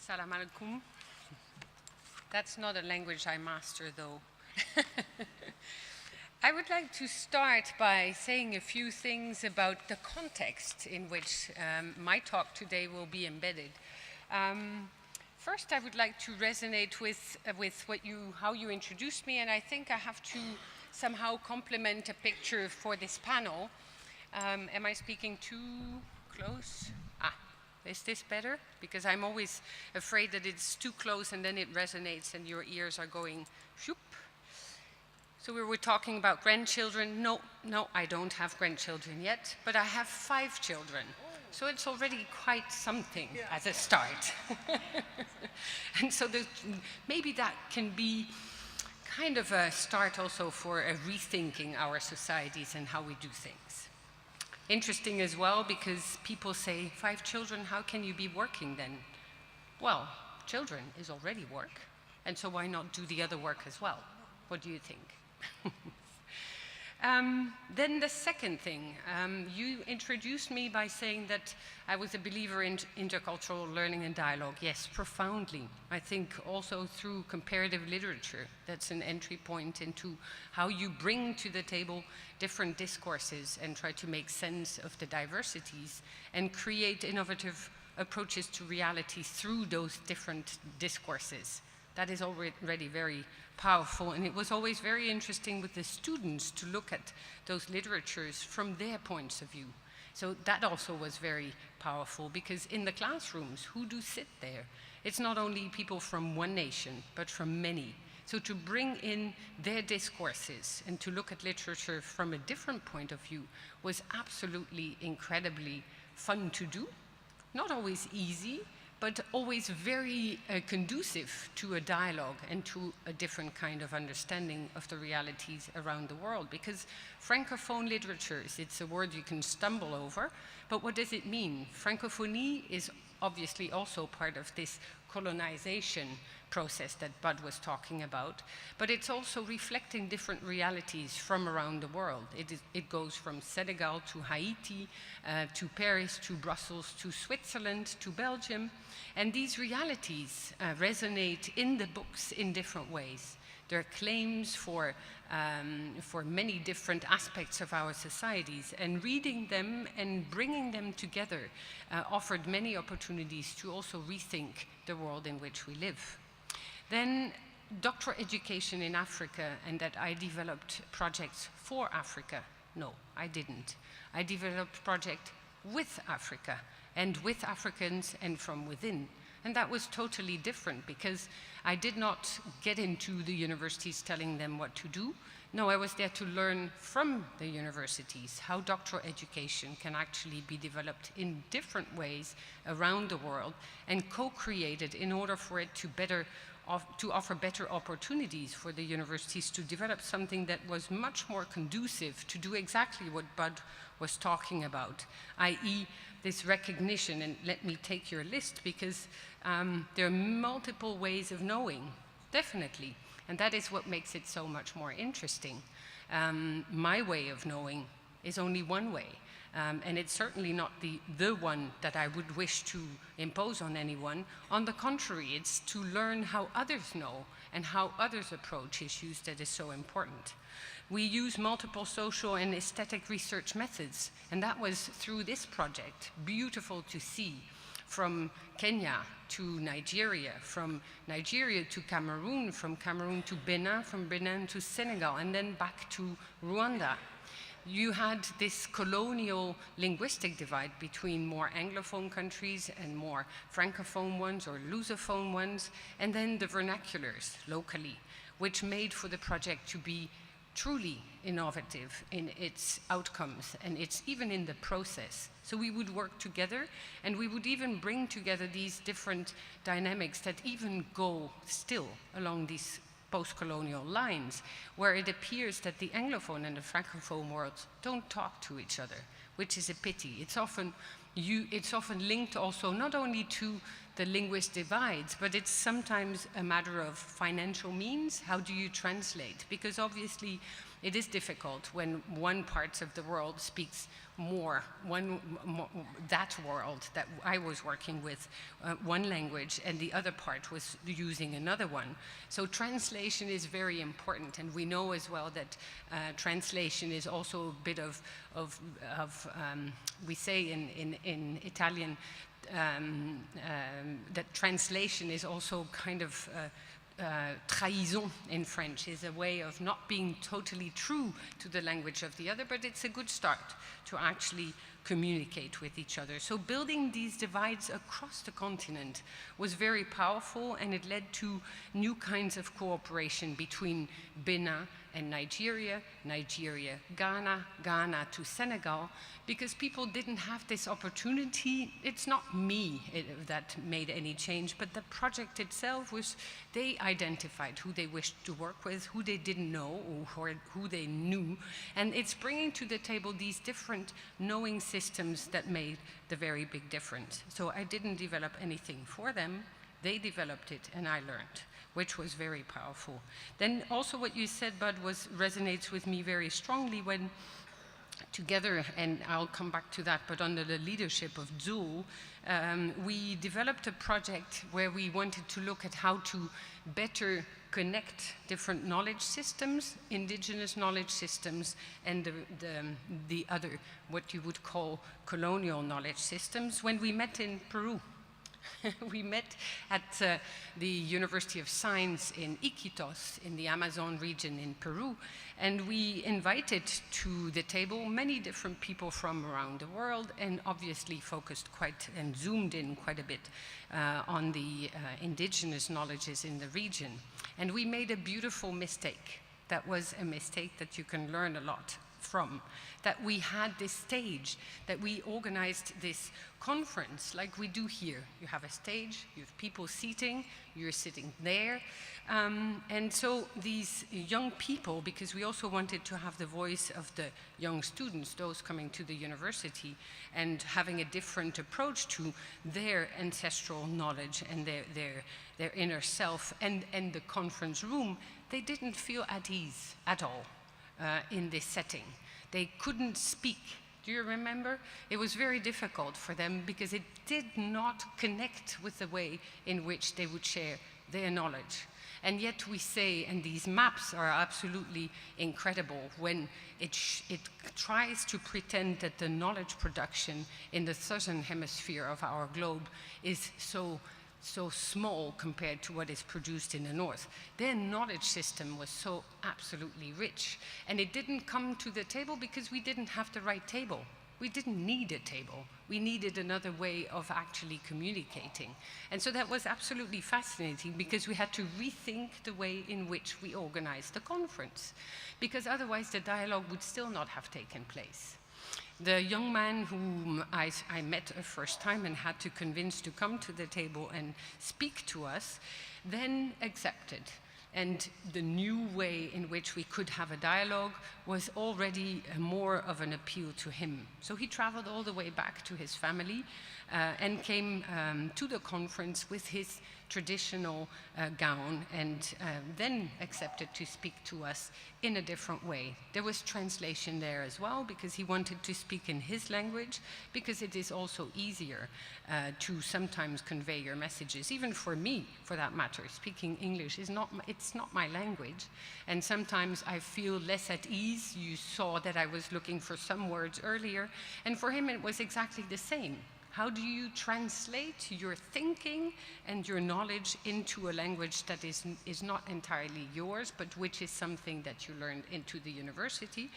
Salam alaikum. That's not a language I master, though. I would like to start by saying a few things about the context in which my talk today will be embedded. First, I would like to resonate with how you introduced me, and I think I have to somehow complement a picture for this panel. Am I speaking too close? Is this better? Because I'm always afraid that it's too close and then it resonates and your ears are going shoop. So we were talking about grandchildren. No, I don't have grandchildren yet, but I have 5 children. So it's already quite something as a start. And so maybe that can be kind of a start also for rethinking our societies and how we do things. Interesting as well, because people say, 5 children, how can you be working then? Well, children is already work, and so why not do the other work as well? What do you think? Then the second thing, you introduced me by saying that I was a believer in intercultural learning and dialogue. Yes, profoundly. I think also through comparative literature, that's an entry point into how you bring to the table different discourses and try to make sense of the diversities and create innovative approaches to reality through those different discourses. That is already very powerful, and it was always very interesting with the students to look at those literatures from their points of view. So that also was very powerful, because in the classrooms, who do sit there? It's not only people from one nation, but from many. So to bring in their discourses and to look at literature from a different point of view was absolutely incredibly fun to do. Not always easy, but always very conducive to a dialogue and to a different kind of understanding of the realities around the world. Because Francophone literatures, it's a word you can stumble over, but what does it mean? Francophonie is obviously also part of this colonization process that Bud was talking about, but it's also reflecting different realities from around the world. It goes from Senegal to Haiti, to Paris, to Brussels, to Switzerland, to Belgium, and these realities resonate in the books in different ways. There are claims for many different aspects of our societies, and reading them and bringing them together offered many opportunities to also rethink the world in which we live. Then doctoral education in Africa, and that I developed projects for Africa. No, I didn't. I developed projects with Africa and with Africans and from within. And that was totally different, because I did not get into the universities telling them what to do. No, I was there to learn from the universities how doctoral education can actually be developed in different ways around the world and co-created in order for it to offer better opportunities for the universities to develop something that was much more conducive to do exactly what Bud was talking about, i.e. this recognition. And let me take your list, because there are multiple ways of knowing, definitely. And that is what makes it so much more interesting. My way of knowing is only one way. And it's certainly not the one that I would wish to impose on anyone. On the contrary, it's to learn how others know and how others approach issues that is so important. We use multiple social and aesthetic research methods, and that was through this project beautiful to see. From Kenya to Nigeria, from Nigeria to Cameroon, from Cameroon to Benin, from Benin to Senegal, and then back to Rwanda. You had this colonial linguistic divide between more Anglophone countries and more Francophone ones or Lusophone ones, and then the vernaculars locally, which made for the project to be truly innovative in its outcomes and even in the process. So we would work together, and we would even bring together these different dynamics that even go still along these post-colonial lines, where it appears that the Anglophone and the Francophone worlds don't talk to each other, which is a pity. It's often it's often linked also not only to the linguist divides, but it's sometimes a matter of financial means. How do you translate? Because obviously it is difficult when one part of the world speaks that world that I was working with, one language, and the other part was using another one. So translation is very important, and we know as well that translation is also a bit of we say in Italian, that translation is also kind of trahison in French, is a way of not being totally true to the language of the other, but it's a good start to actually communicate with each other. So building these divides across the continent was very powerful, and it led to new kinds of cooperation between Benin and Nigeria, Ghana, Ghana to Senegal, because people didn't have this opportunity. It's not me that made any change, but the project itself was, they identified who they wished to work with, who they didn't know, or who they knew, and it's bringing to the table these different knowing systems that made the very big difference. So I didn't develop anything for them, they developed it and I learned, which was very powerful. Then also what you said, Bud, resonates with me very strongly when together, and I'll come back to that, but under the leadership of Zul, we developed a project where we wanted to look at how to better connect different knowledge systems, indigenous knowledge systems, and the other, what you would call colonial knowledge systems, when we met in Peru. We met at the University of Science in Iquitos in the Amazon region in Peru, and we invited to the table many different people from around the world, and obviously focused quite and zoomed in quite a bit on the indigenous knowledges in the region. And we made a beautiful mistake. That was a mistake that you can learn a lot from, that we had this stage, that we organized this conference like we do here. You have a stage, you have people seating, you're sitting there. And so these young people, because we also wanted to have the voice of the young students, those coming to the university, and having a different approach to their ancestral knowledge and their inner self, and the conference room, they didn't feel at ease at all. In this setting. They couldn't speak. Do you remember? It was very difficult for them because it did not connect with the way in which they would share their knowledge. And yet we say, and these maps are absolutely incredible, when it tries to pretend that the knowledge production in the southern hemisphere of our globe is so small compared to what is produced in the north. Their knowledge system was so absolutely rich, and it didn't come to the table because we didn't have the right table. We didn't need a table. We needed another way of actually communicating. And so that was absolutely fascinating, because we had to rethink the way in which we organized the conference, because otherwise the dialogue would still not have taken place. The young man whom I met a first time and had to convince to come to the table and speak to us, then accepted. And the new way in which we could have a dialogue was already more of an appeal to him. So he traveled all the way back to his family and came to the conference with his traditional gown, and then accepted to speak to us in a different way. There was translation there as well, because he wanted to speak in his language, because it is also easier to sometimes convey your messages. Even for me, for that matter, speaking English is it's not my language, and sometimes I feel less at ease. You saw that I was looking for some words earlier, and for him it was exactly the same. How do you translate your thinking and your knowledge into a language that is not entirely yours, but which is something that you learned into the university,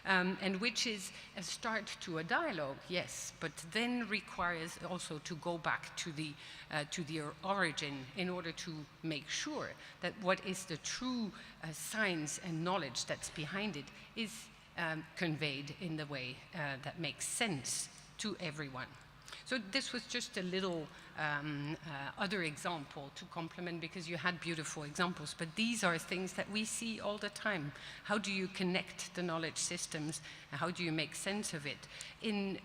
and which is a start to a dialogue, yes, but then requires also to go back to the origin in order to make sure that what is the true science and knowledge that's behind it is conveyed in the way that makes sense to everyone. So this was just a little other example to complement, because you had beautiful examples, but these are things that we see all the time. How do you connect the knowledge systems? How do you make sense of it in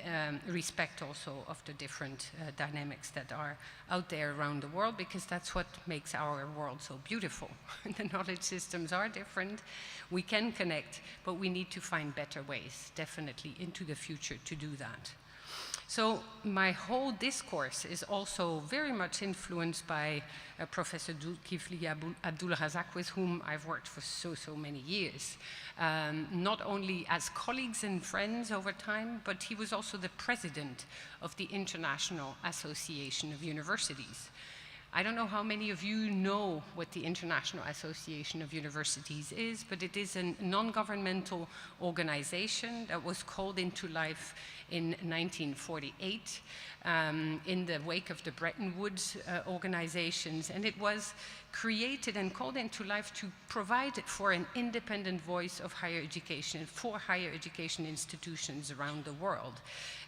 respect also of the different dynamics that are out there around the world, because that's what makes our world so beautiful. The knowledge systems are different. We can connect, but we need to find better ways, definitely, into the future to do that. So my whole discourse is also very much influenced by Professor Zulkifli Abdulrazak, with whom I've worked for so many years. Not only as colleagues and friends over time, but he was also the president of the International Association of Universities. I don't know how many of you know what the International Association of Universities is, but it is a non-governmental organization that was called into life in 1948 in the wake of the Bretton Woods organizations, and it was created and called into life to provide for an independent voice of higher education for higher education institutions around the world.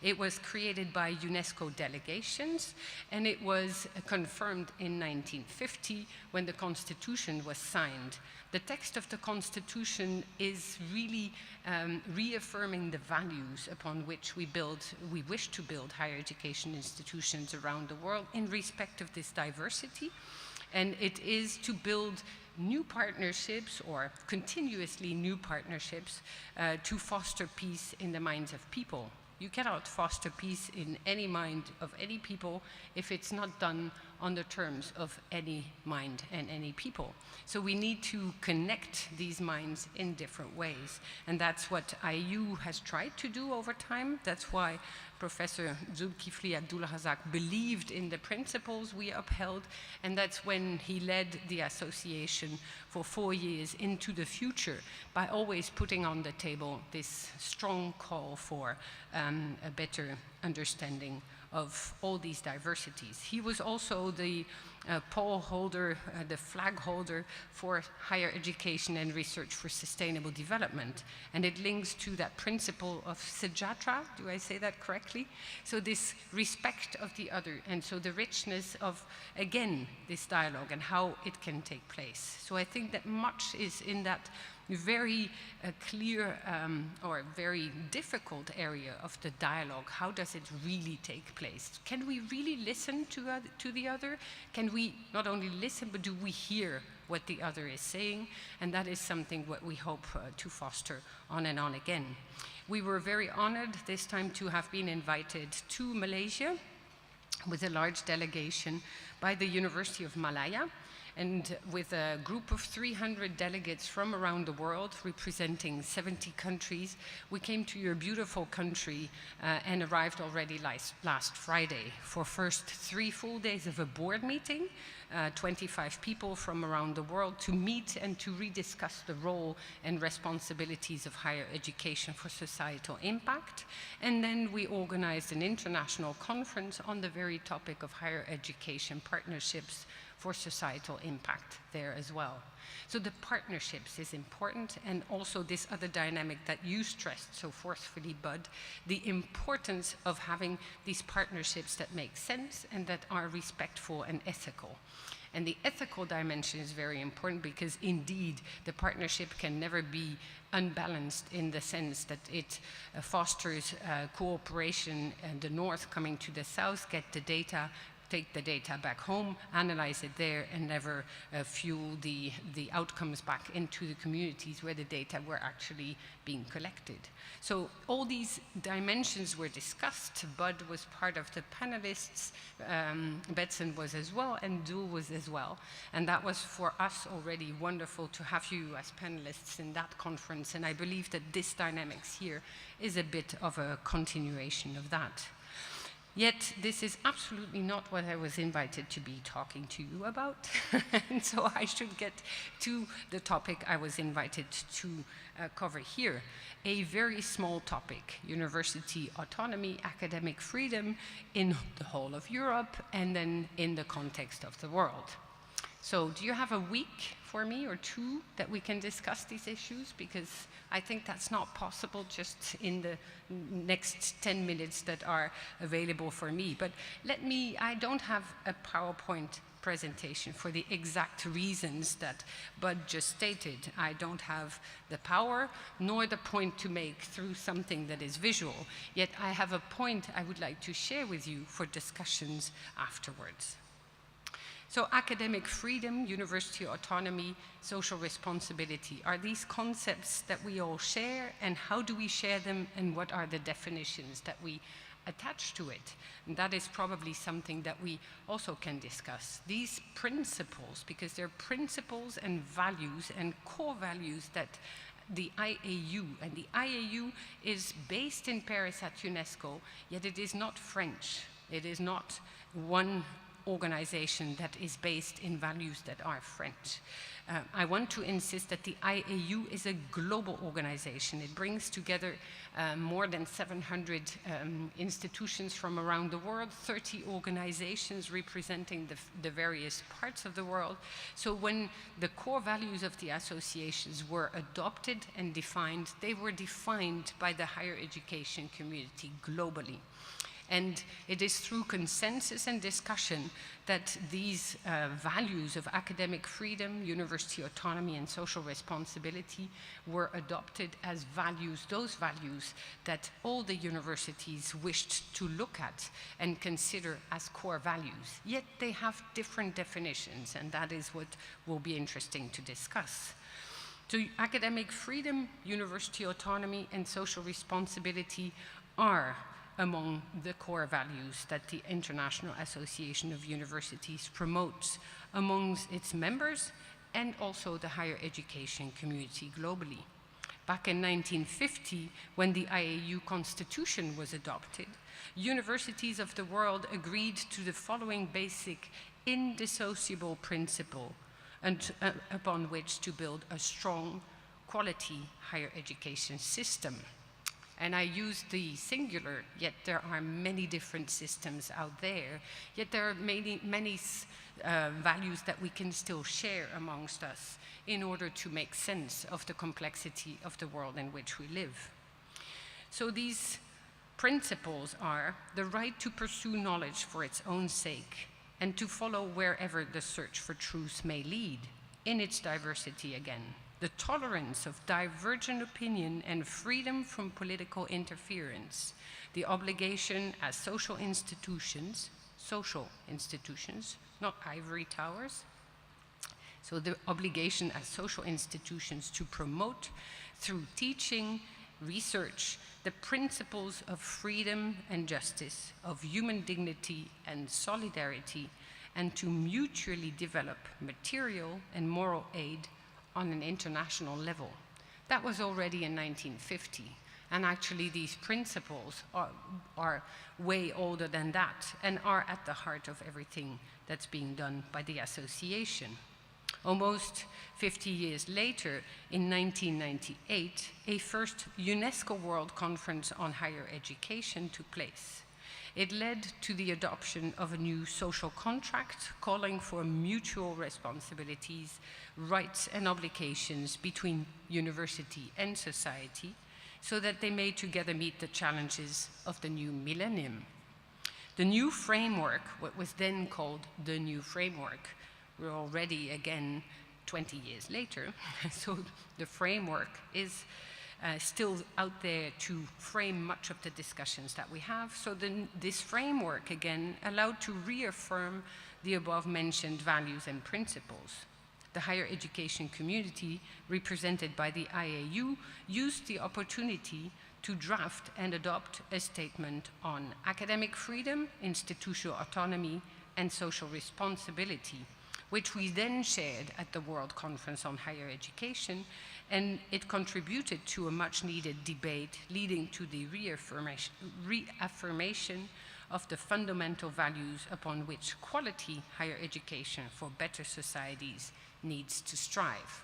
It was created by UNESCO delegations, and it was confirmed in 1950 when the Constitution was signed. The text of the Constitution is really reaffirming the values upon which we wish to build higher education institutions around the world in respect of this diversity. And it is to build new partnerships, or continuously new partnerships, to foster peace in the minds of people. You cannot foster peace in any mind of any people if it's not done on the terms of any mind and any people. So we need to connect these minds in different ways. And that's what IU has tried to do over time. That's why Professor Zulkifli Abdulrazak believed in the principles we upheld, and that's when he led the association for 4 years into the future by always putting on the table this strong call for a better understanding of all these diversities. He was also the pole holder, the flag holder for higher education and research for sustainable development. And it links to that principle of Sejahtera, do I say that correctly? So this respect of the other, and so the richness of, again, this dialogue and how it can take place. So I think that much is in that very clear or very difficult area of the dialogue. How does it really take place? Can we really listen to the other? Can we not only listen, but do we hear what the other is saying? And that is something what we hope to foster on and on again. We were very honored this time to have been invited to Malaysia with a large delegation by the University of Malaya, and with a group of 300 delegates from around the world representing 70 countries. We came to your beautiful country and arrived already last Friday for first 3 full days of a board meeting, 25 people from around the world to meet and to rediscuss the role and responsibilities of higher education for societal impact. And then we organized an international conference on the very topic of higher education partnerships for societal impact there as well. So the partnerships is important, and also this other dynamic that you stressed so forcefully, Bud, the importance of having these partnerships that make sense and that are respectful and ethical. And the ethical dimension is very important because indeed the partnership can never be unbalanced in the sense that it fosters cooperation and the North coming to the South, get the data, take the data back home, analyze it there, and never fuel the outcomes back into the communities where the data were actually being collected. So all these dimensions were discussed. Bud was part of the panelists, Betson was as well, and Dul was as well. And that was for us already wonderful to have you as panelists in that conference, and I believe that this dynamics here is a bit of a continuation of that. Yet this is absolutely not what I was invited to be talking to you about. And so I should get to the topic I was invited to cover here. A very small topic, university autonomy, academic freedom in the whole of Europe, and then in the context of the world. So do you have a week for me or two that we can discuss these issues? Because I think that's not possible just in the next 10 minutes that are available for me. But I don't have a PowerPoint presentation for the exact reasons that Bud just stated. I don't have the power nor the point to make through something that is visual, yet I have a point I would like to share with you for discussions afterwards. So academic freedom, university autonomy, social responsibility, are these concepts that we all share, and how do we share them, and what are the definitions that we attach to it? And that is probably something that we also can discuss. These principles, because they're principles and values and core values that the IAU, and the IAU is based in Paris at UNESCO, yet it is not French. It is not one organization that is based in values that are French. I want to insist that the IAU is a global organization. It brings together more than 700 institutions from around the world, 30 organizations representing the various parts of the world. So when the core values of the associations were adopted and defined, they were defined by the higher education community globally. And it is through consensus and discussion that these values of academic freedom, university autonomy, and social responsibility were adopted as values, those values that all the universities wished to look at and consider as core values. Yet they have different definitions, and that is what will be interesting to discuss. So academic freedom, university autonomy, and social responsibility are among the core values that the International Association of Universities promotes amongst its members and also the higher education community globally. Back in 1950, when the IAU Constitution was adopted, universities of the world agreed to the following basic indissociable principle and upon which to build a strong, quality higher education system. And I use the singular, yet there are many different systems out there, yet there are many values that we can still share amongst us in order to make sense of the complexity of the world in which we live. So these principles are the right to pursue knowledge for its own sake and to follow wherever the search for truth may lead, in its diversity again. The tolerance of divergent opinion and freedom from political interference, the obligation as social institutions, not ivory towers, so the obligation as social institutions to promote through teaching, research, the principles of freedom and justice, of human dignity and solidarity, and to mutually develop material and moral aid on an international level. That was already in 1950, and actually these principles are way older than that and are at the heart of everything that's being done by the association. Almost 50 years later, in 1998, a first UNESCO World Conference on Higher Education took place. It led to the adoption of a new social contract calling for mutual responsibilities, rights and obligations between university and society so that they may together meet the challenges of the new millennium. The new framework, what was then called the new framework, we're already again 20 years later, so the framework is still out there to frame much of the discussions that we have. So this framework, again, allowed to reaffirm the above-mentioned values and principles. The higher education community, represented by the IAU, used the opportunity to draft and adopt a statement on academic freedom, institutional autonomy, and social responsibility, which we then shared at the World Conference on Higher Education, and it contributed to a much-needed debate leading to the reaffirmation of the fundamental values upon which quality higher education for better societies needs to strive.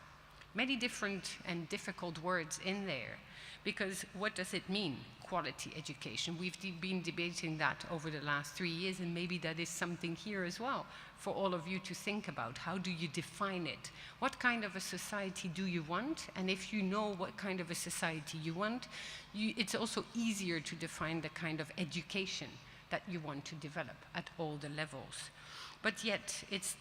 Many different and difficult words in there, because what does it mean, quality education? We've been debating that over the last 3 years, and maybe that is something here as well for all of you to think about. How do you define it? What kind of a society do you want? And if you know what kind of a society you want, it's also easier to define the kind of education that you want to develop at all the levels. But yet, it's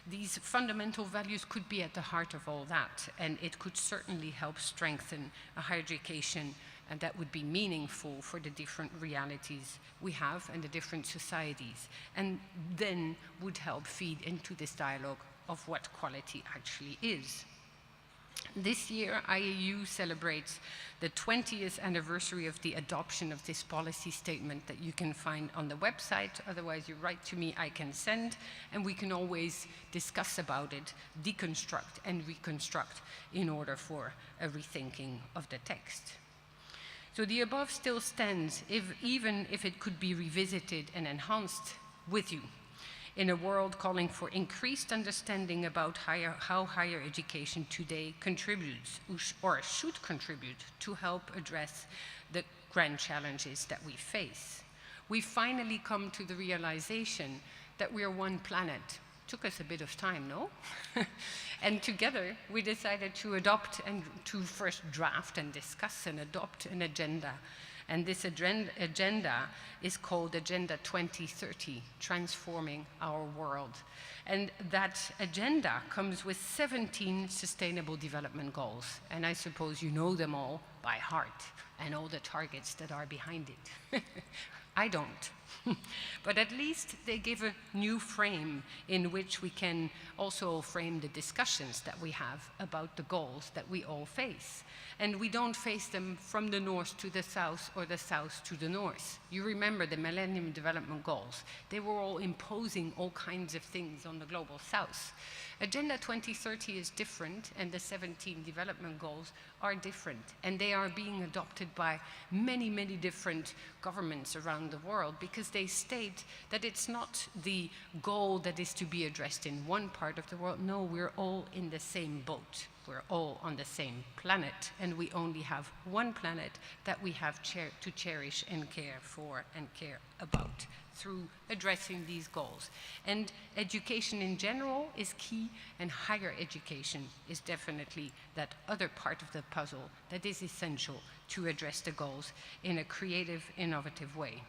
these fundamental values could be at the heart of all that, and it could certainly help strengthen a higher education, and that would be meaningful for the different realities we have and the different societies, and then would help feed into this dialogue of what quality actually is. This year, IAU celebrates the 20th anniversary of the adoption of this policy statement that you can find on the website. Otherwise, you write to me, I can send, and we can always discuss about it, deconstruct and reconstruct in order for a rethinking of the text. So the above still stands, even if it could be revisited and enhanced with you, in a world calling for increased understanding about how higher education today contributes or should contribute to help address the grand challenges that we face. We finally come to the realization that we are one planet. Took us a bit of time, no? And together we decided to adopt and to first draft and discuss and adopt an agenda. And this agenda is called Agenda 2030, Transforming Our World. And that agenda comes with 17 Sustainable Development Goals. And I suppose you know them all by heart and all the targets that are behind it. I don't. But at least they give a new frame in which we can also frame the discussions that we have about the goals that we all face. And we don't face them from the north to the south or the south to the north. You remember the Millennium Development Goals. They were all imposing all kinds of things on the global south. Agenda 2030 is different, and the 17 development goals are different, and they are being adopted by many, many different governments around the world, because they state that it's not the goal that is to be addressed in one part of the world. No, we're all in the same boat. We're all on the same planet, and we only have one planet that we have to cherish and care for and care about through addressing these goals. And education in general is key, and higher education is definitely that other part of the puzzle that is essential to address the goals in a creative, innovative way.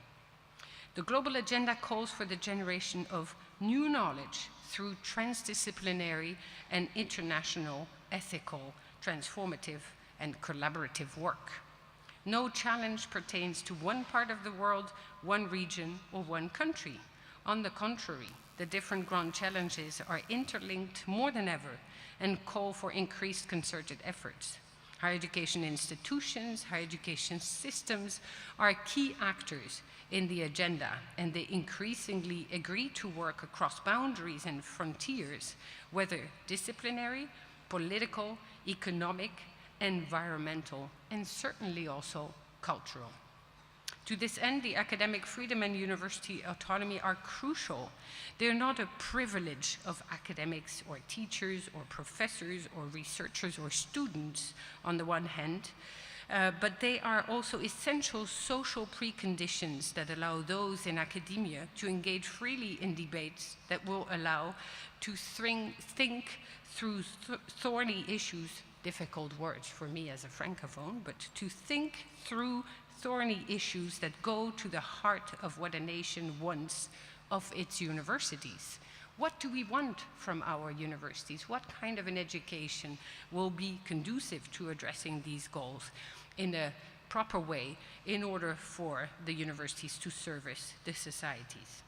The global agenda calls for the generation of new knowledge through transdisciplinary and international, ethical, transformative, and collaborative work. No challenge pertains to one part of the world, one region, or one country. On the contrary, the different grand challenges are interlinked more than ever and call for increased concerted efforts. Higher education institutions, higher education systems are key actors in the agenda, and they increasingly agree to work across boundaries and frontiers, whether disciplinary, political, economic, environmental, and certainly also cultural. To this end, the academic freedom and university autonomy are crucial. They're not a privilege of academics or teachers or professors or researchers or students on the one hand, but they are also essential social preconditions that allow those in academia to engage freely in debates that will allow to think through thorny issues, difficult words for me as a francophone, but to think through thorny issues that go to the heart of what a nation wants of its universities. What do we want from our universities? What kind of an education will be conducive to addressing these goals in a proper way in order for the universities to service the societies?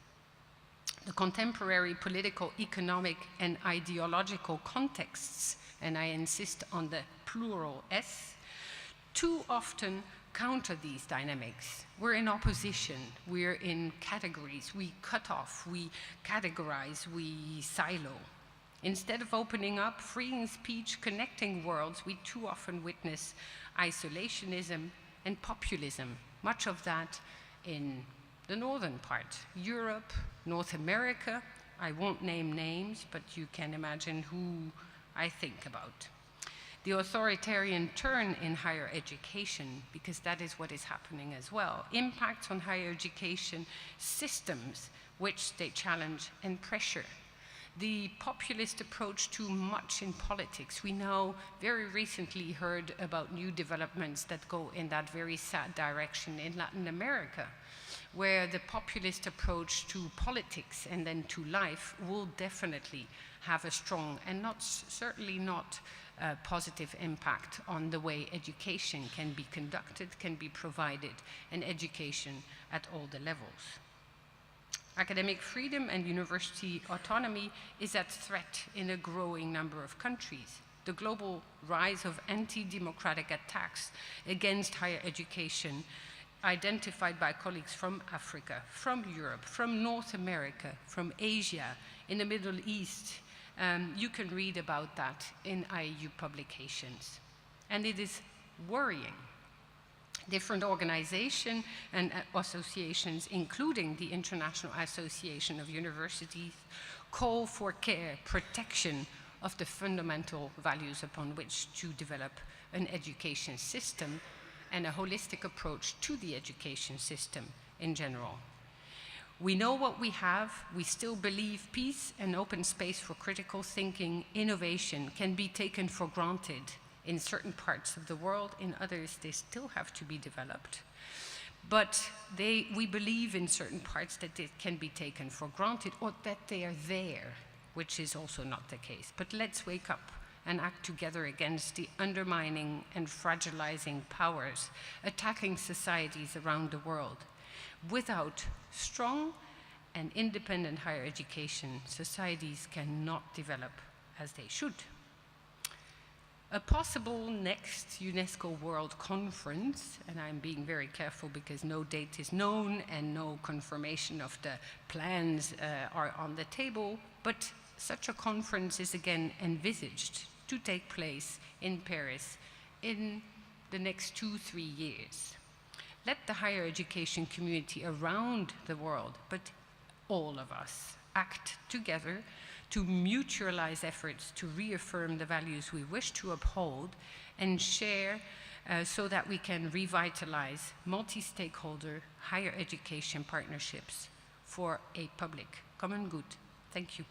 The contemporary political, economic, and ideological contexts, and I insist on the plural S, too often counter these dynamics. We're in opposition, we're in categories, we cut off, we categorize, we silo. Instead of opening up, freeing speech, connecting worlds, we too often witness isolationism and populism, much of that in the northern part, Europe, North America. I won't name names, but you can imagine who I think about. The authoritarian turn in higher education, because that is what is happening as well, impacts on higher education systems which they challenge and pressure. The populist approach too much in politics. We now very recently heard about new developments that go in that very sad direction in Latin America, where the populist approach to politics and then to life will definitely have a strong and certainly not positive impact on the way education can be conducted, can be provided, and education at all the levels. Academic freedom and university autonomy is at threat in a growing number of countries. The global rise of anti-democratic attacks against higher education, identified by colleagues from Africa, from Europe, from North America, from Asia, in the Middle East, you can read about that in IAU publications. And it is worrying. Different organizations and associations, including the International Association of Universities, call for care, protection of the fundamental values upon which to develop an education system and a holistic approach to the education system in general. We know what we have. We still believe peace and open space for critical thinking, innovation can be taken for granted in certain parts of the world. In others, they still have to be developed. But we believe in certain parts that it can be taken for granted or that they are there, which is also not the case. But let's wake up and act together against the undermining and fragilizing powers attacking societies around the world. Without strong and independent higher education, societies cannot develop as they should. A possible next UNESCO World Conference, and I'm being very careful because no date is known and no confirmation of the plans are on the table, but such a conference is again envisaged to take place in Paris in the next 2-3 years. Let the higher education community around the world, but all of us, act together to mutualize efforts to reaffirm the values we wish to uphold and share so that we can revitalize multi-stakeholder higher education partnerships for a public common good. Thank you.